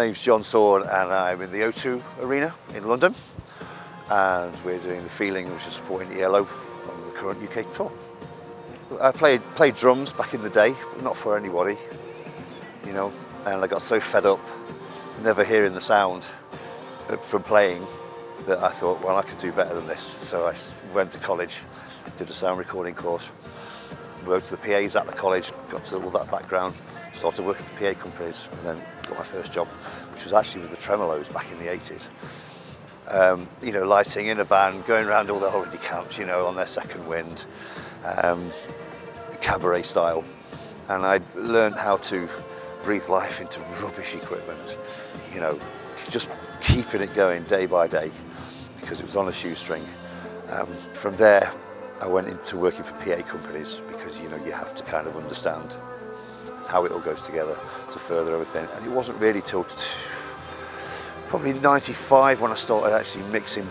My name's Jon Sword and I'm in the O2 Arena in London, and we're doing the Feeling, which is supporting ELO on the current UK tour. I played drums back in the day, but not for anybody, you know, and I got so fed up never hearing the sound from playing that I thought, well, I could do better than this. So I went to college, did a sound recording course, worked with the PAs at the college, got to all that background, started working for PA companies, and then got my first job, which was actually with the Tremolos back in the 80s. You know, lighting in a van, going around all the holiday camps, you know, on their second wind, cabaret style. And I learned how to breathe life into rubbish equipment, you know, just keeping it going day by day because it was on a shoestring. From there, I went into working for PA companies because, you know, you have to kind of understand how it all goes together to further everything. And it wasn't really till probably 95 when I started actually mixing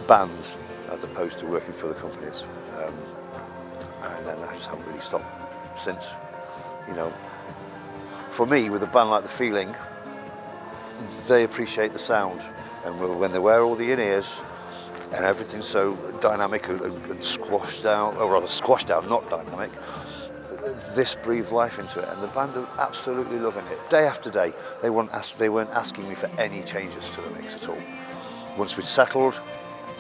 bands as opposed to working for the companies. And then I just haven't really stopped since, you know. For me, with a band like The Feeling, they appreciate the sound. And when they wear all the in-ears and everything's so dynamic and squashed down, or rather squashed down, not dynamic, this breathes life into it, and the band are absolutely loving it. Day after day, they weren't asking me for any changes to the mix at all. Once we'd settled,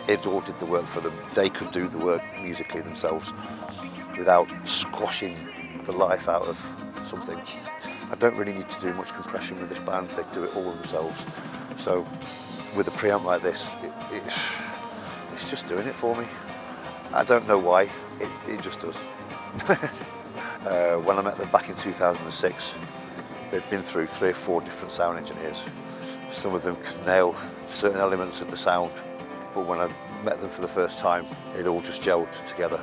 it all did the work for them. They could do the work musically themselves without squashing the life out of something. I don't really need to do much compression with this band, they do it all themselves. So with a preamp like this, it's just doing it for me. I don't know why, it just does. When I met them back in 2006, they'd been through 3 or 4 different sound engineers. Some of them could nail certain elements of the sound, but when I met them for the first time, it all just gelled together.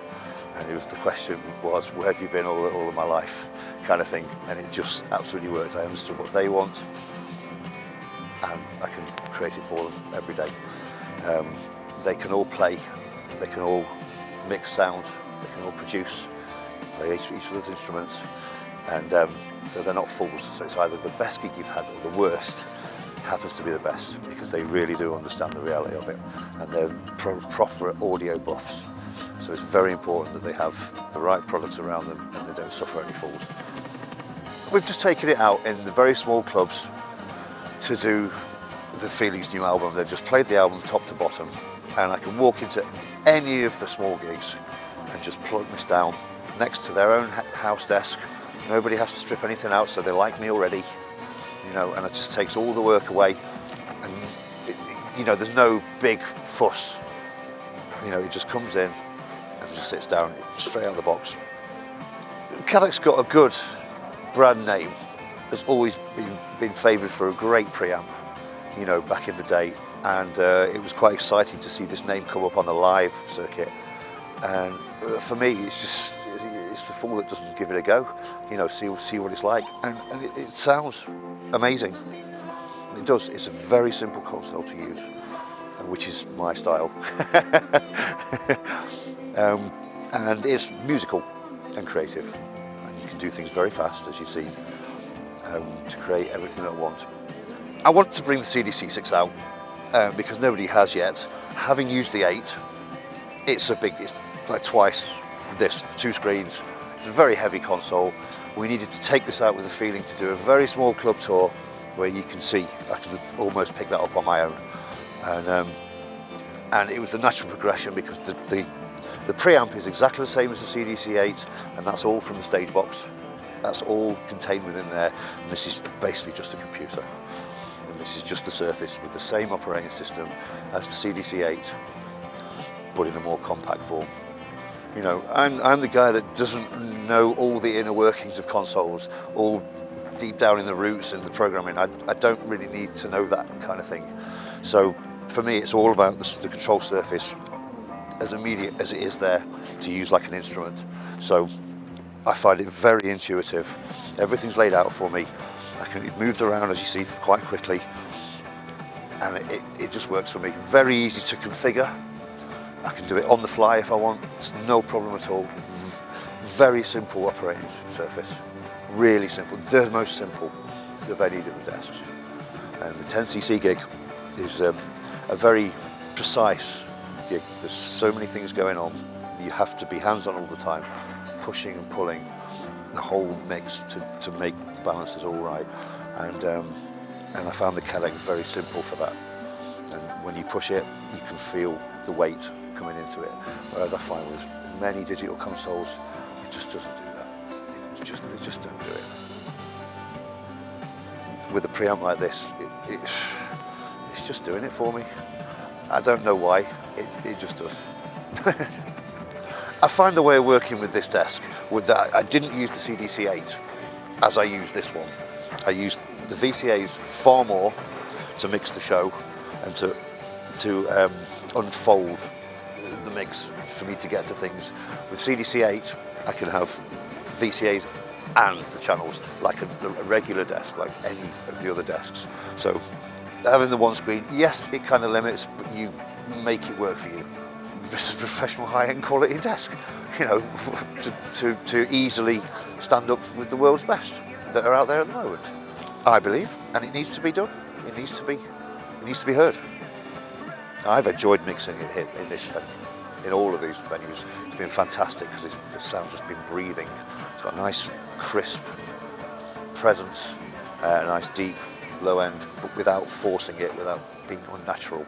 And it was the question was, where have you been all of my life, kind of thing. And it just absolutely worked. I understood what they want, and I can create it for them every day. They can all play, they can all mix sound, they can all produce, play each other's instruments, and so they're not fools. So it's either the best gig you've had or the worst happens to be the best, because they really do understand the reality of it, and they're proper audio buffs. So it's very important that they have the right products around them and they don't suffer any falls. We've just taken it out in the very small clubs to do the Feeling's new album. They've just played the album top to bottom, and I can walk into any of the small gigs and just plug this down next to their own house desk. Nobody has to strip anything out, so they like me already, you know, and it just takes all the work away. And you know, there's no big fuss. You know, it just comes in and just sits down straight out of the box. Cadoc's got a good brand name. Has always been favoured for a great preamp, you know, back in the day, and it was quite exciting to see this name come up on the live circuit. And for me, it's the fool that doesn't give it a go, you know, see what it's like, and it sounds amazing. It does. It's a very simple console to use, which is my style. And it's musical and creative, and you can do things very fast, as you see, to create everything at once. I want to bring the CDC 6 out because nobody has yet. Having used the 8, it's like twice this, 2 screens. It's a very heavy console. We needed to take this out with The Feeling to do a very small club tour where you can see I can almost pick that up on my own. And it was the natural progression because the preamp is exactly the same as the CDC 8, and that's all from the stage box. That's all contained within there, and this is basically just a computer. And this is just the surface with the same operating system as the CDC 8, but in a more compact form. You know, I'm the guy that doesn't know all the inner workings of consoles, all deep down in the roots and the programming. I don't really need to know that kind of thing. So for me, it's all about the control surface as immediate as it is there to use like an instrument. So I find it very intuitive. Everything's laid out for me. It moves around, as you see, quite quickly, and it just works for me. Very easy to configure. I can do it on the fly if I want. It's no problem at all. Very simple operating surface. Really simple. The most simple of any of the desks. And the 10cc gig is a very precise gig. There's so many things going on. You have to be hands-on all the time, pushing and pulling the whole mix to make the balances all right. And I found the Cadillac very simple for that. And when you push it, you can feel the weight coming into it. Whereas I find with many digital consoles, it just doesn't do that. They just don't do it. With a preamp like this, it's just doing it for me. I don't know why, it just does. I find the way of working with this desk with that I didn't use the CDC 8 as I use this one. I used the VCAs far more to mix the show and to unfold the mix for me to get to things. With CDC 8, I can have VCAs and the channels like a regular desk, like any of the other desks. So having the one screen, yes, it kind of limits, but you make it work for you. This is a professional high-end quality desk, you know, to easily stand up with the world's best that are out there at the moment, I believe, and it needs to be done. It needs to be heard. I've enjoyed mixing it here in this venue, in all of these venues. It's been fantastic because the sound's just been breathing. It's got a nice, crisp presence, a nice deep low end, but without forcing it, without being unnatural.